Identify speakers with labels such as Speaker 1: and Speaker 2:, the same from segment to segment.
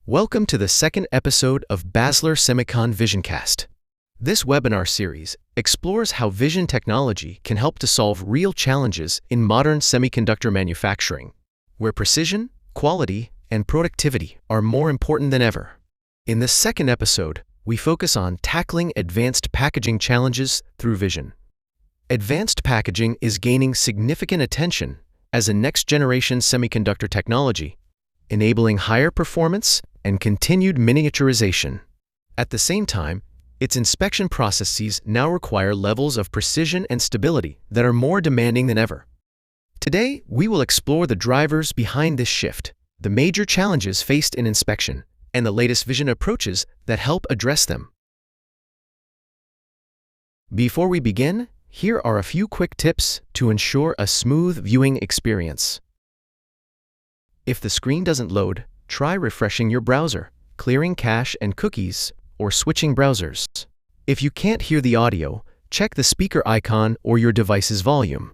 Speaker 1: Welcome to the second episode of Basler Semicon VisionCast. This webinar series explores how vision technology can help to solve real challenges in modern semiconductor manufacturing, where precision, quality, and productivity are more important than ever. In this second episode, we focus on tackling advanced packaging challenges through vision. Advanced packaging is gaining significant attention as a next-generation semiconductor technology, enabling higher performance and continued miniaturization. At the same time, its inspection processes now require levels of precision and stability that are more demanding than ever. Today, we will explore the drivers behind this shift, the major challenges faced in inspection, and the latest vision approaches that help address them. Before we begin, here are a few quick tips to ensure a smooth viewing experience. If the screen doesn't load, try refreshing your browser, clearing cache and cookies, or switching browsers. If you can't hear the audio, check the speaker icon or your device's volume.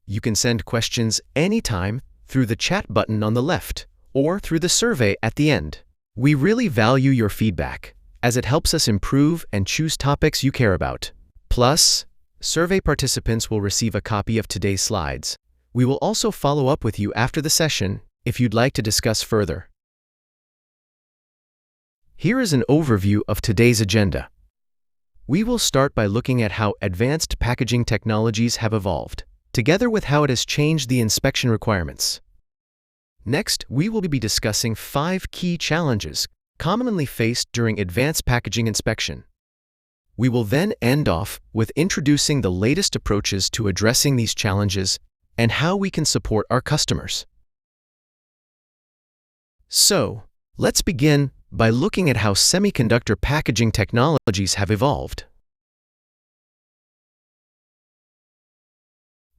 Speaker 1: You can send questions anytime through the chat button on the left or through the survey at the end. We really value your feedback, as it helps us improve and choose topics you care about. Plus, survey participants will receive a copy of today's slides. We will also follow up with you after the session if you'd like to discuss further. Here is an overview of today's agenda. We will start by looking at how advanced packaging technologies have evolved, together with how it has changed the inspection requirements. Next, we will be discussing 5 key challenges commonly faced during advanced packaging inspection. We will then end off with introducing the latest approaches to addressing these challenges and how we can support our customers. So, let's begin by looking at how semiconductor packaging technologies have evolved.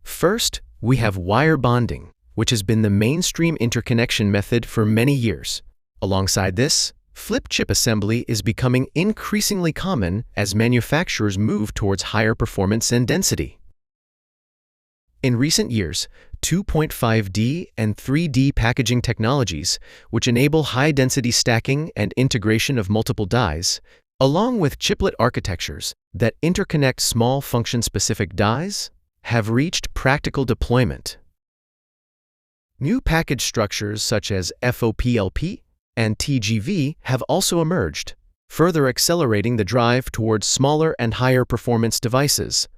Speaker 1: First, we have wire bonding, which has been the mainstream interconnection method for many years. Alongside this, flip chip assembly is becoming increasingly common as manufacturers move towards higher performance and density. In recent years, 2.5D and 3D packaging technologies, which enable high-density stacking and integration of multiple dies, along with chiplet architectures that interconnect small function-specific dies, have reached practical deployment. New package structures such as FOPLP and TGV have also emerged, further accelerating the drive towards smaller and higher performance devices.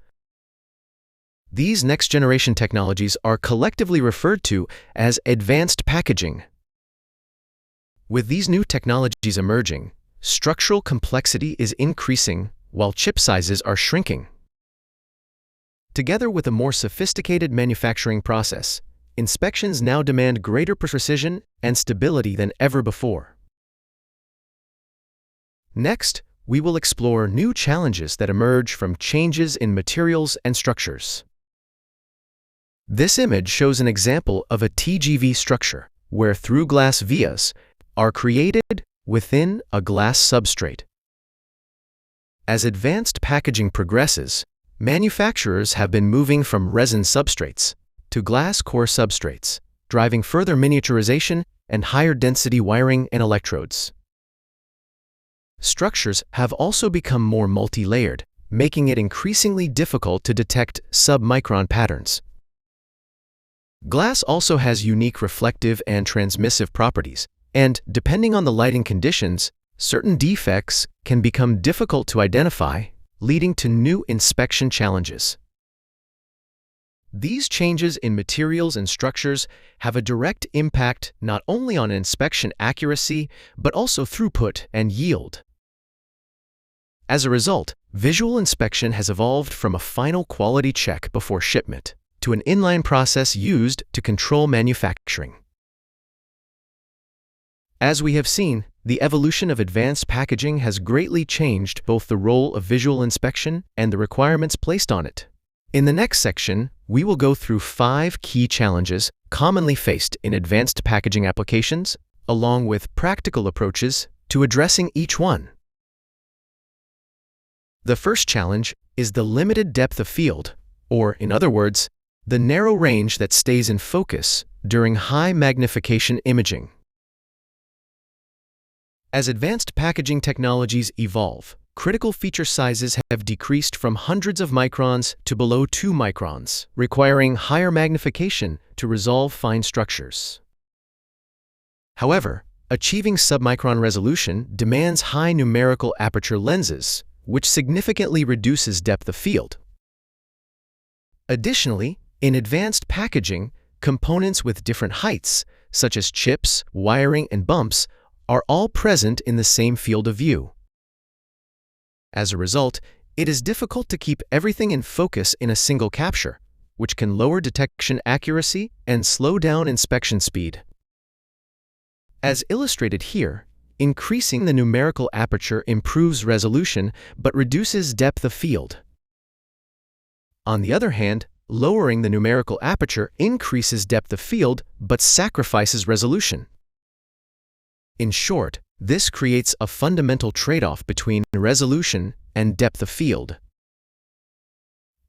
Speaker 1: These next-generation technologies are collectively referred to as advanced packaging. With these new technologies emerging, structural complexity is increasing while chip sizes are shrinking. Together with a more sophisticated manufacturing process, inspections now demand greater precision and stability than ever before. Next, we will explore new challenges that emerge from changes in materials and structures. This image shows an example of a TGV structure, where through-glass vias are created within a glass substrate. As advanced packaging progresses, manufacturers have been moving from resin substrates to glass core substrates, driving further miniaturization and higher density wiring and electrodes. Structures have also become more multi-layered, making it increasingly difficult to detect sub-micron patterns. Glass also has unique reflective and transmissive properties, and depending on the lighting conditions, certain defects can become difficult to identify, leading to new inspection challenges. These changes in materials and structures have a direct impact not only on inspection accuracy, but also throughput and yield. As a result, visual inspection has evolved from a final quality check before shipment to an inline process used to control manufacturing. As we have seen, the evolution of advanced packaging has greatly changed both the role of visual inspection and the requirements placed on it. In the next section, we will go through 5 key challenges commonly faced in advanced packaging applications, along with practical approaches to addressing each one. The first challenge is the limited depth of field, or in other words, the narrow range that stays in focus during high magnification imaging. As advanced packaging technologies evolve, critical feature sizes have decreased from hundreds of microns to below 2 microns, requiring higher magnification to resolve fine structures. However, achieving submicron resolution demands high numerical aperture lenses, which significantly reduces depth of field. Additionally, in advanced packaging, components with different heights, such as chips, wiring, and bumps, are all present in the same field of view. As a result, it is difficult to keep everything in focus in a single capture, which can lower detection accuracy and slow down inspection speed. As illustrated here, increasing the numerical aperture improves resolution but reduces depth of field. On the other hand, lowering the numerical aperture increases depth of field but sacrifices resolution. In short, this creates a fundamental trade-off between resolution and depth of field.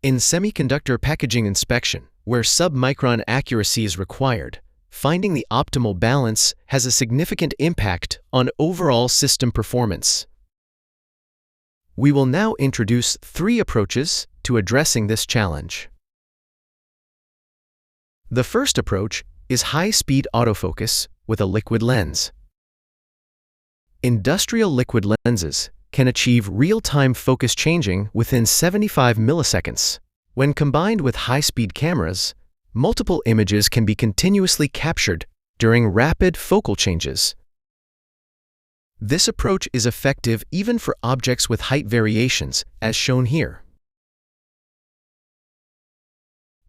Speaker 1: In semiconductor packaging inspection, where submicron accuracy is required, finding the optimal balance has a significant impact on overall system performance. We will now introduce 3 approaches to addressing this challenge. The first approach is high-speed autofocus with a liquid lens. Industrial liquid lenses can achieve real-time focus changing within 75 milliseconds. When combined with high-speed cameras, multiple images can be continuously captured during rapid focal changes. This approach is effective even for objects with height variations, as shown here.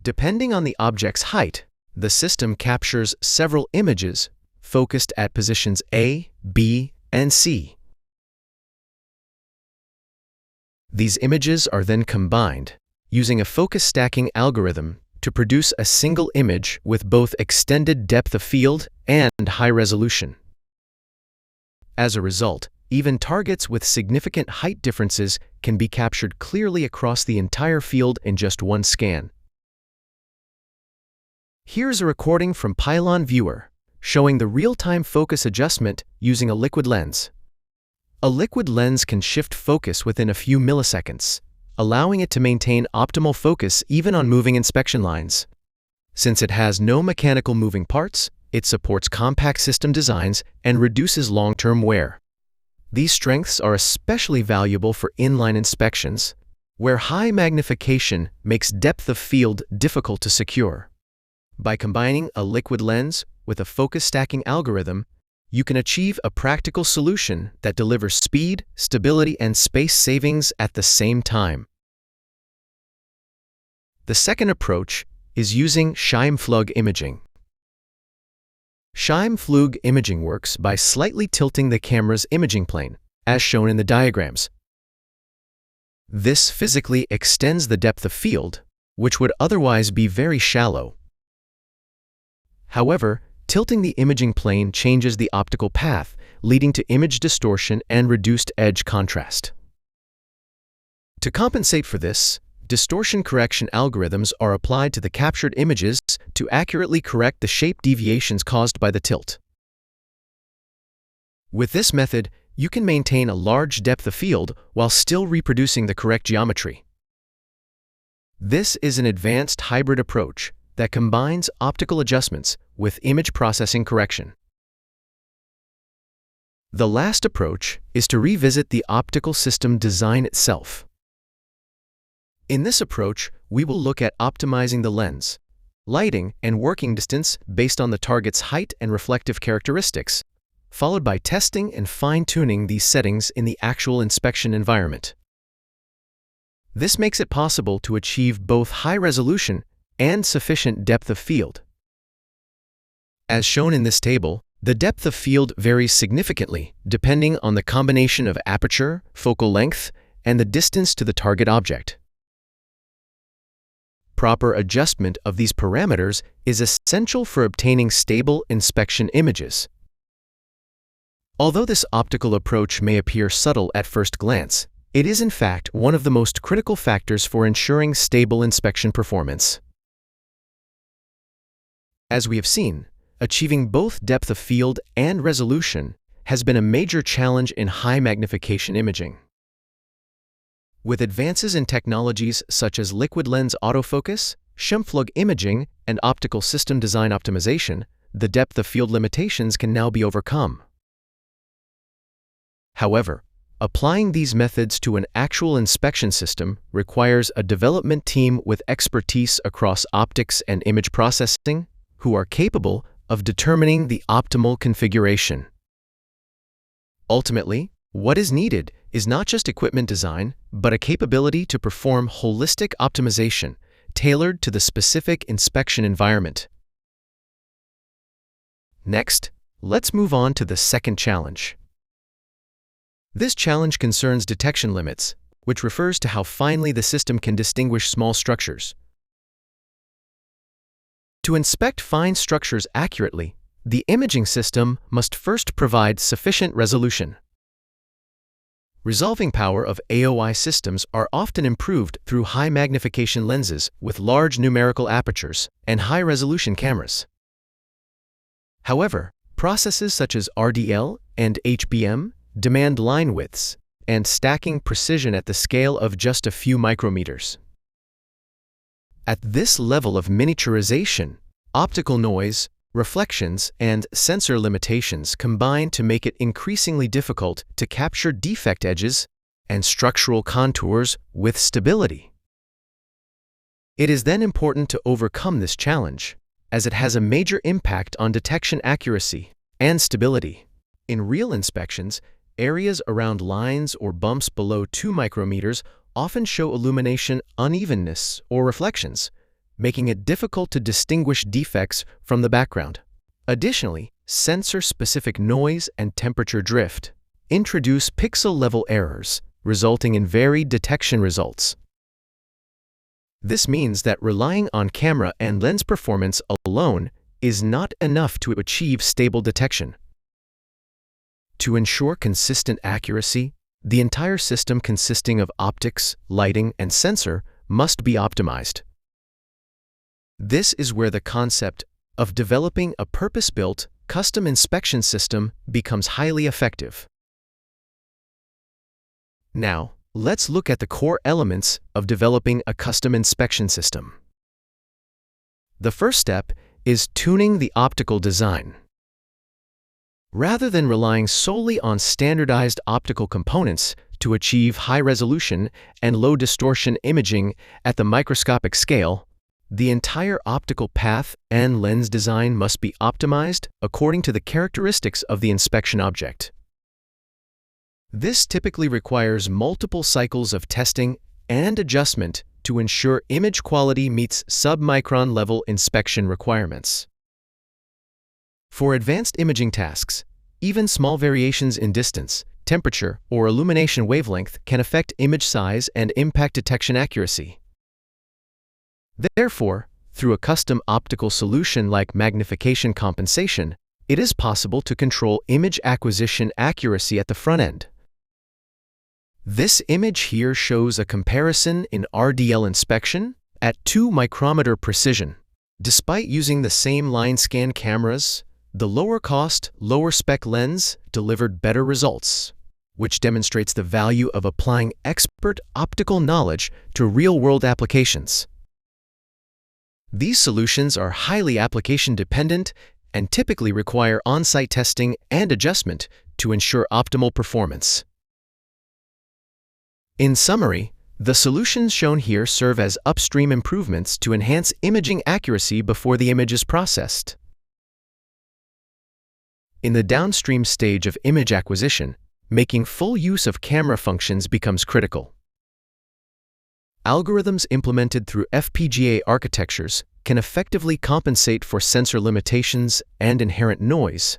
Speaker 1: Depending on the object's height, the system captures several images focused at positions A, B, and C. These images are then combined using a focus stacking algorithm to produce a single image with both extended depth of field and high resolution. As a result, even targets with significant height differences can be captured clearly across the entire field in just one scan. Here's a recording from Pylon Viewer showing the real-time focus adjustment using a liquid lens. A liquid lens can shift focus within a few milliseconds, allowing it to maintain optimal focus even on moving inspection lines. Since it has no mechanical moving parts, it supports compact system designs and reduces long-term wear. These strengths are especially valuable for inline inspections, where high magnification makes depth of field difficult to secure. By combining a liquid lens with a focus stacking algorithm, you can achieve a practical solution that delivers speed, stability, and space savings at the same time. The second approach is using Scheimpflug imaging. Scheimpflug imaging works by slightly tilting the camera's imaging plane, as shown in the diagrams. This physically extends the depth of field, which would otherwise be very shallow. However, tilting the imaging plane changes the optical path, leading to image distortion and reduced edge contrast. To compensate for this, distortion correction algorithms are applied to the captured images to accurately correct the shape deviations caused by the tilt. With this method, you can maintain a large depth of field while still reproducing the correct geometry. This is an advanced hybrid approach that combines optical adjustments with image processing correction. The last approach is to revisit the optical system design itself. In this approach, we will look at optimizing the lens, lighting, and working distance based on the target's height and reflective characteristics, followed by testing and fine-tuning these settings in the actual inspection environment. This makes it possible to achieve both high resolution and sufficient depth of field. As shown in this table, the depth of field varies significantly depending on the combination of aperture, focal length, and the distance to the target object. Proper adjustment of these parameters is essential for obtaining stable inspection images. Although this optical approach may appear subtle at first glance, it is in fact one of the most critical factors for ensuring stable inspection performance. As we have seen, achieving both depth of field and resolution has been a major challenge in high magnification imaging. With advances in technologies such as liquid lens autofocus, Scheimpflug imaging, and optical system design optimization, the depth of field limitations can now be overcome. However, applying these methods to an actual inspection system requires a development team with expertise across optics and image processing, who are capable of determining the optimal configuration. Ultimately, what is needed is not just equipment design, but a capability to perform holistic optimization tailored to the specific inspection environment. Next, let's move on to the second challenge. This challenge concerns detection limits, which refers to how finely the system can distinguish small structures. To inspect fine structures accurately, the imaging system must first provide sufficient resolution. Resolving power of AOI systems are often improved through high magnification lenses with large numerical apertures and high-resolution cameras. However, processes such as RDL and HBM demand line widths and stacking precision at the scale of just a few micrometers. At this level of miniaturization, optical noise, reflections, and sensor limitations combine to make it increasingly difficult to capture defect edges and structural contours with stability. It is then important to overcome this challenge, as it has a major impact on detection accuracy and stability. In real inspections, areas around lines or bumps below 2 micrometers often show illumination unevenness or reflections, making it difficult to distinguish defects from the background. Additionally, sensor-specific noise and temperature drift introduce pixel-level errors, resulting in varied detection results. This means that relying on camera and lens performance alone is not enough to achieve stable detection. To ensure consistent accuracy, the entire system consisting of optics, lighting, and sensor must be optimized. This is where the concept of developing a purpose-built, custom inspection system becomes highly effective. Now, let's look at the core elements of developing a custom inspection system. The first step is tuning the optical design. Rather than relying solely on standardized optical components to achieve high resolution and low distortion imaging at the microscopic scale, the entire optical path and lens design must be optimized according to the characteristics of the inspection object. This typically requires multiple cycles of testing and adjustment to ensure image quality meets sub-micron level inspection requirements. For advanced imaging tasks, even small variations in distance, temperature, or illumination wavelength can affect image size and impact detection accuracy. Therefore, through a custom optical solution like magnification compensation, it is possible to control image acquisition accuracy at the front end. This image here shows a comparison in RDL inspection at 2 micrometer precision. Despite using the same line scan cameras, the lower cost, lower spec lens delivered better results, which demonstrates the value of applying expert optical knowledge to real-world applications. These solutions are highly application-dependent and typically require on-site testing and adjustment to ensure optimal performance. In summary, the solutions shown here serve as upstream improvements to enhance imaging accuracy before the image is processed. In the downstream stage of image acquisition, making full use of camera functions becomes critical. Algorithms implemented through FPGA architectures can effectively compensate for sensor limitations and inherent noise,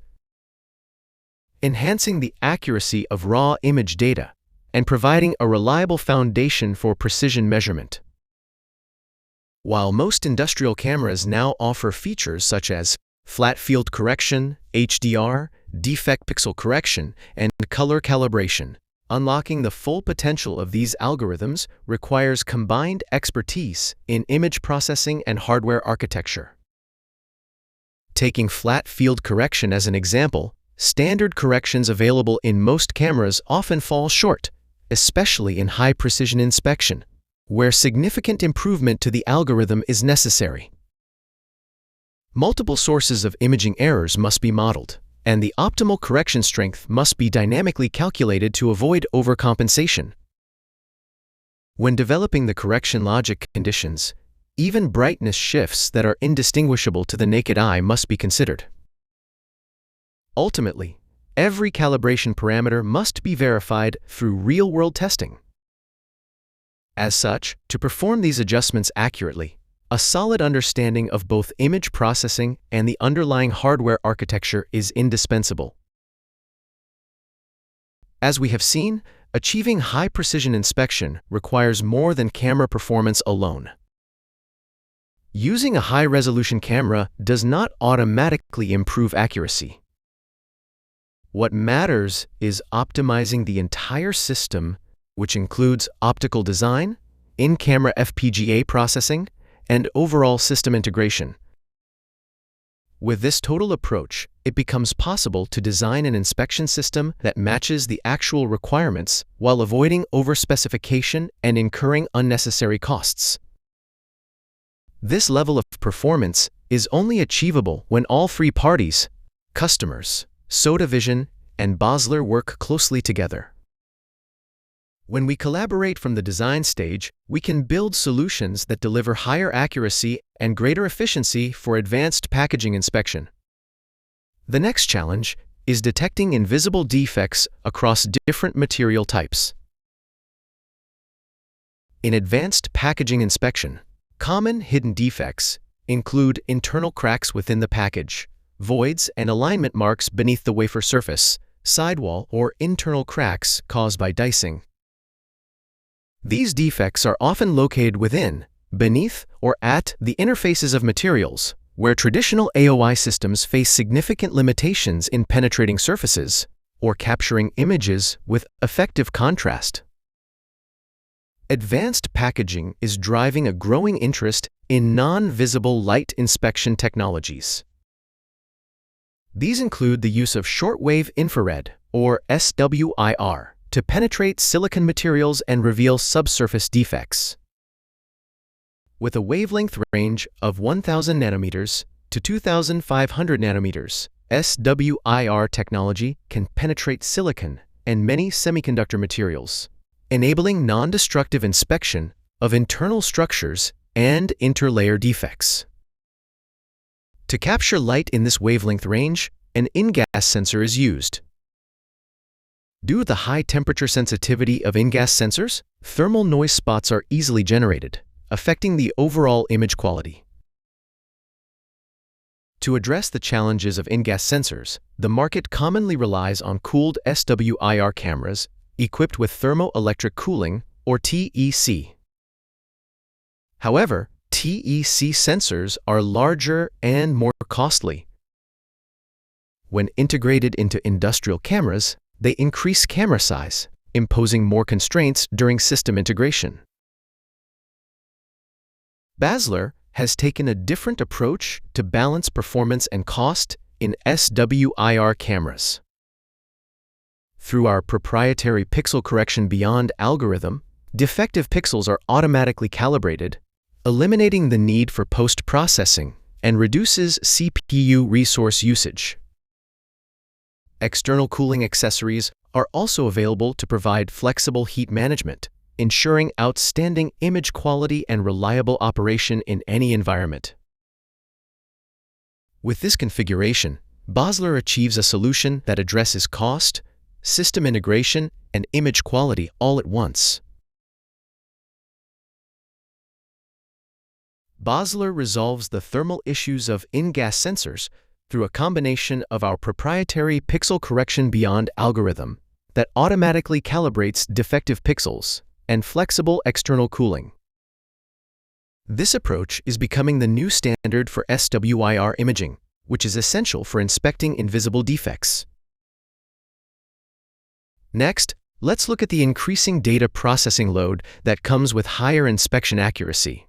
Speaker 1: enhancing the accuracy of raw image data and providing a reliable foundation for precision measurement. While most industrial cameras now offer features such as flat field correction, HDR, defect pixel correction, and color calibration, unlocking the full potential of these algorithms requires combined expertise in image processing and hardware architecture. Taking flat field correction as an example, standard corrections available in most cameras often fall short, especially in high-precision inspection, where significant improvement to the algorithm is necessary. Multiple sources of imaging errors must be modeled, and the optimal correction strength must be dynamically calculated to avoid overcompensation. When developing the correction logic conditions, even brightness shifts that are indistinguishable to the naked eye must be considered. Ultimately, every calibration parameter must be verified through real-world testing. As such, to perform these adjustments accurately, a solid understanding of both image processing and the underlying hardware architecture is indispensable. As we have seen, achieving high-precision inspection requires more than camera performance alone. Using a high-resolution camera does not automatically improve accuracy. What matters is optimizing the entire system, which includes optical design, in-camera FPGA processing, and overall system integration. With this total approach, it becomes possible to design an inspection system that matches the actual requirements while avoiding overspecification and incurring unnecessary costs. This level of performance is only achievable when all three parties, customers, Soda Vision, and Basler work closely together. When we collaborate from the design stage, we can build solutions that deliver higher accuracy and greater efficiency for advanced packaging inspection. The next challenge is detecting invisible defects across different material types. In advanced packaging inspection, common hidden defects include internal cracks within the package, voids and alignment marks beneath the wafer surface, sidewall or internal cracks caused by dicing. These defects are often located within, beneath, or at the interfaces of materials, where traditional AOI systems face significant limitations in penetrating surfaces or capturing images with effective contrast. Advanced packaging is driving a growing interest in non-visible light inspection technologies. These include the use of shortwave infrared, or SWIR, to penetrate silicon materials and reveal subsurface defects. With a wavelength range of 1,000 nanometers to 2,500 nanometers, SWIR technology can penetrate silicon and many semiconductor materials, enabling non-destructive inspection of internal structures and interlayer defects. To capture light in this wavelength range, an in-gas sensor is used. Due to the high temperature sensitivity of in-gas sensors, thermal noise spots are easily generated, affecting the overall image quality. To address the challenges of in-gas sensors, the market commonly relies on cooled SWIR cameras equipped with thermoelectric cooling, or TEC. However, TEC sensors are larger and more costly. When integrated into industrial cameras, they increase camera size, imposing more constraints during system integration. Basler has taken a different approach to balance performance and cost in SWIR cameras. Through our proprietary pixel correction beyond algorithm, defective pixels are automatically calibrated, eliminating the need for post-processing and reduces CPU resource usage. External cooling accessories are also available to provide flexible heat management, ensuring outstanding image quality and reliable operation in any environment. With this configuration, Basler achieves a solution that addresses cost, system integration, and image quality all at once. Basler resolves the thermal issues of in-gas sensors through a combination of our proprietary pixel correction beyond algorithm that automatically calibrates defective pixels and flexible external cooling. This approach is becoming the new standard for SWIR imaging, which is essential for inspecting invisible defects. Next, let's look at the increasing data processing load that comes with higher inspection accuracy.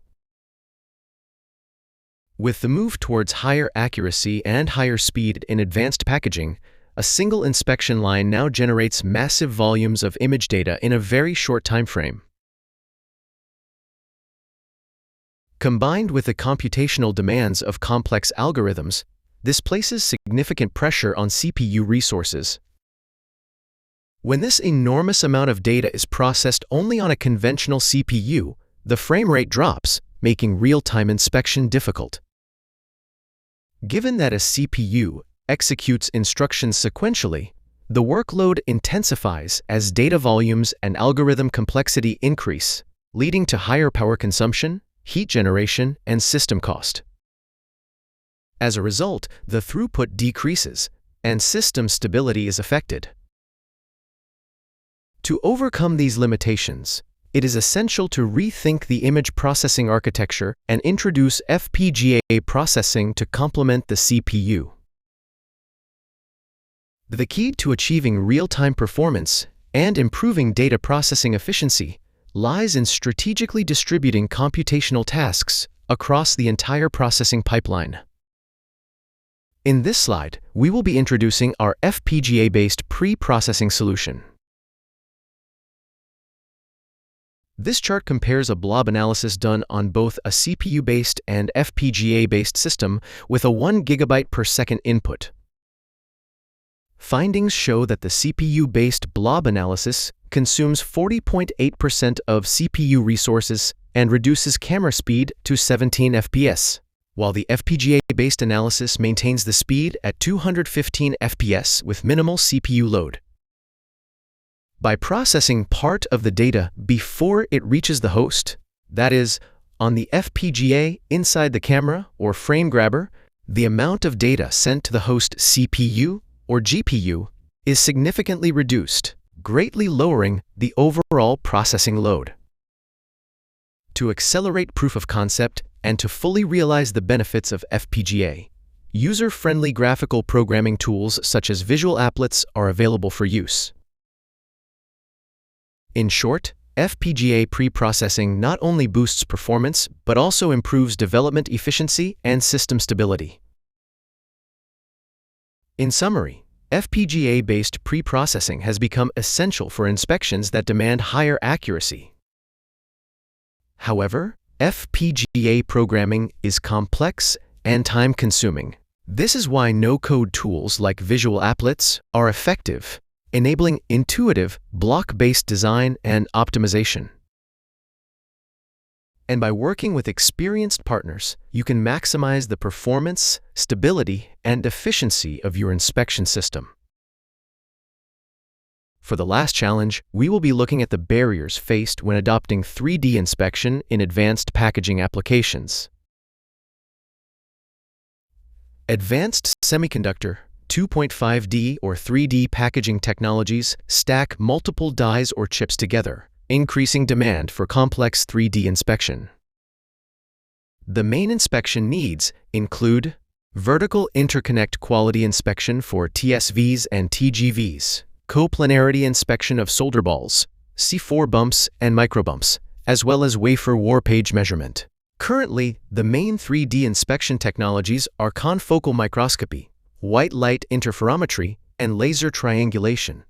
Speaker 1: With the move towards higher accuracy and higher speed in advanced packaging, a single inspection line now generates massive volumes of image data in a very short time frame. Combined with the computational demands of complex algorithms, this places significant pressure on CPU resources. When this enormous amount of data is processed only on a conventional CPU, the frame rate drops, making real-time inspection difficult. Given that a CPU executes instructions sequentially, the workload intensifies as data volumes and algorithm complexity increase, leading to higher power consumption, heat generation, and system cost. As a result, the throughput decreases, and system stability is affected. To overcome these limitations, it is essential to rethink the image processing architecture and introduce FPGA processing to complement the CPU. The key to achieving real-time performance and improving data processing efficiency lies in strategically distributing computational tasks across the entire processing pipeline. In this slide, we will be introducing our FPGA-based pre-processing solution. This chart compares a blob analysis done on both a CPU-based and FPGA-based system with a 1 GB per second input. Findings show that the CPU-based blob analysis consumes 40.8% of CPU resources and reduces camera speed to 17 FPS, while the FPGA-based analysis maintains the speed at 215 FPS with minimal CPU load. By processing part of the data before it reaches the host, that is, on the FPGA inside the camera or frame grabber, the amount of data sent to the host CPU or GPU is significantly reduced, greatly lowering the overall processing load. To accelerate proof of concept and to fully realize the benefits of FPGA, user-friendly graphical programming tools such as visual applets are available for use. In short, FPGA pre-processing not only boosts performance, but also improves development efficiency and system stability. In summary, FPGA-based pre-processing has become essential for inspections that demand higher accuracy. However, FPGA programming is complex and time-consuming. This is why no-code tools like visual applets are effective, enabling intuitive, block-based design and optimization. And by working with experienced partners, you can maximize the performance, stability, and efficiency of your inspection system. For the last challenge, we will be looking at the barriers faced when adopting 3D inspection in advanced packaging applications. Advanced semiconductor 2.5D or 3D packaging technologies stack multiple dies or chips together, increasing demand for complex 3D inspection. The main inspection needs include vertical interconnect quality inspection for TSVs and TGVs, coplanarity inspection of solder balls, C4 bumps and microbumps, as well as wafer warpage measurement. Currently, the main 3D inspection technologies are confocal microscopy, white light interferometry, and laser triangulation.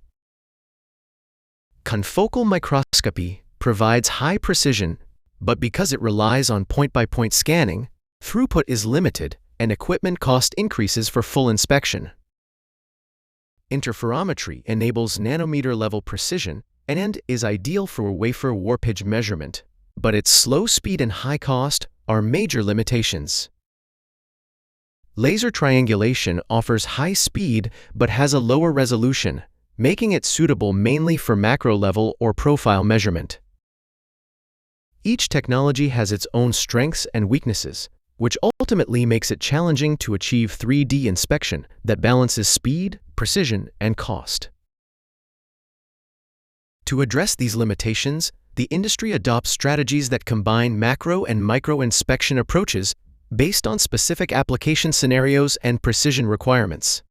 Speaker 1: Confocal microscopy provides high precision, but because it relies on point-by-point scanning, throughput is limited and equipment cost increases for full inspection. Interferometry enables nanometer-level precision and is ideal for wafer warpage measurement, but its slow speed and high cost are major limitations. Laser triangulation offers high speed but has a lower resolution, making it suitable mainly for macro-level or profile measurement. Each technology has its own strengths and weaknesses, which ultimately makes it challenging to achieve 3D inspection that balances speed, precision, and cost. To address these limitations, the industry adopts strategies that combine macro and micro inspection approaches based on specific application scenarios and precision requirements.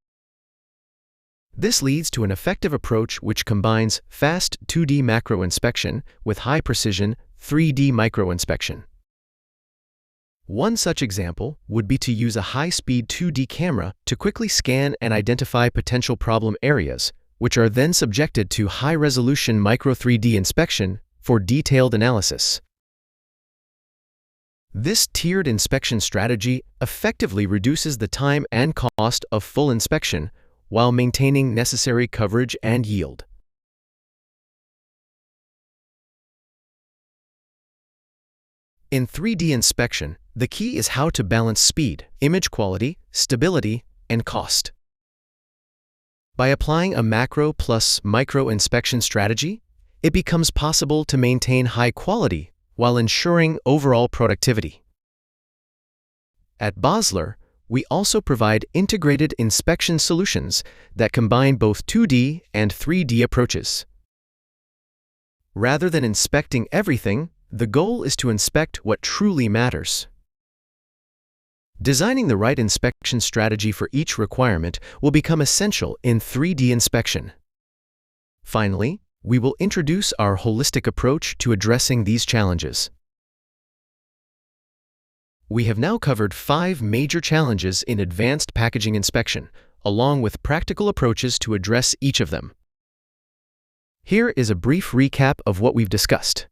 Speaker 1: This leads to an effective approach which combines fast 2D macro inspection with high precision 3D micro inspection. One such example would be to use a high-speed 2D camera to quickly scan and identify potential problem areas, which are then subjected to high-resolution micro 3D inspection for detailed analysis. This tiered inspection strategy effectively reduces the time and cost of full inspection while maintaining necessary coverage and yield. In 3D inspection, the key is how to balance speed, image quality, stability, and cost. By applying a macro plus micro inspection strategy, it becomes possible to maintain high quality while ensuring overall productivity. At Basler, we also provide integrated inspection solutions that combine both 2D and 3D approaches. Rather than inspecting everything, the goal is to inspect what truly matters. Designing the right inspection strategy for each requirement will become essential in 3D inspection. Finally, we will introduce our holistic approach to addressing these challenges. We have now covered 5 major challenges in advanced packaging inspection, along with practical approaches to address each of them. Here is a brief recap of what we've discussed.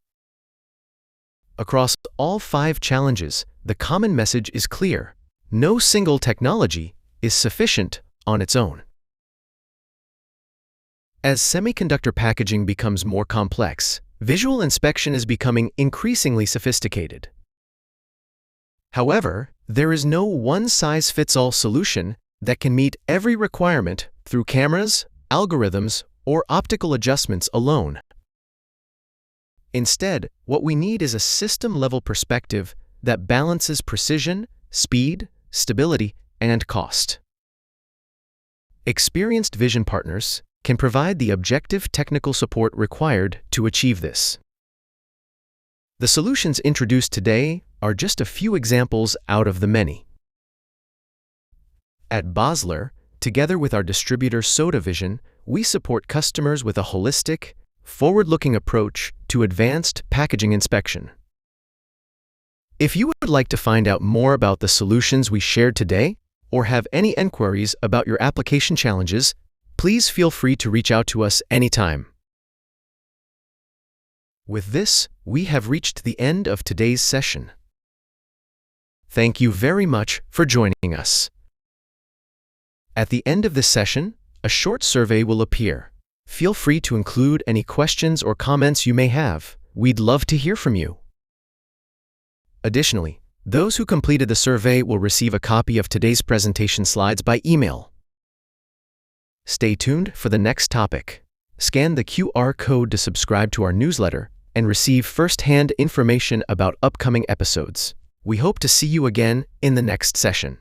Speaker 1: Across all 5 challenges, the common message is clear: no single technology is sufficient on its own. As semiconductor packaging becomes more complex, visual inspection is becoming increasingly sophisticated. However, there is no one-size-fits-all solution that can meet every requirement through cameras, algorithms, or optical adjustments alone. Instead, what we need is a system-level perspective that balances precision, speed, stability, and cost. Experienced vision partners can provide the objective technical support required to achieve this. The solutions introduced today are just a few examples out of the many. At Basler, together with our distributor Soda Vision, we support customers with a holistic, forward-looking approach to advanced packaging inspection. If you would like to find out more about the solutions we shared today, or have any inquiries about your application challenges, please feel free to reach out to us anytime. With this, we have reached the end of today's session. Thank you very much for joining us. At the end of this session, a short survey will appear. Feel free to include any questions or comments you may have. We'd love to hear from you. Additionally, those who completed the survey will receive a copy of today's presentation slides by email. Stay tuned for the next topic. Scan the QR code to subscribe to our newsletter and receive first-hand information about upcoming episodes. We hope to see you again in the next session.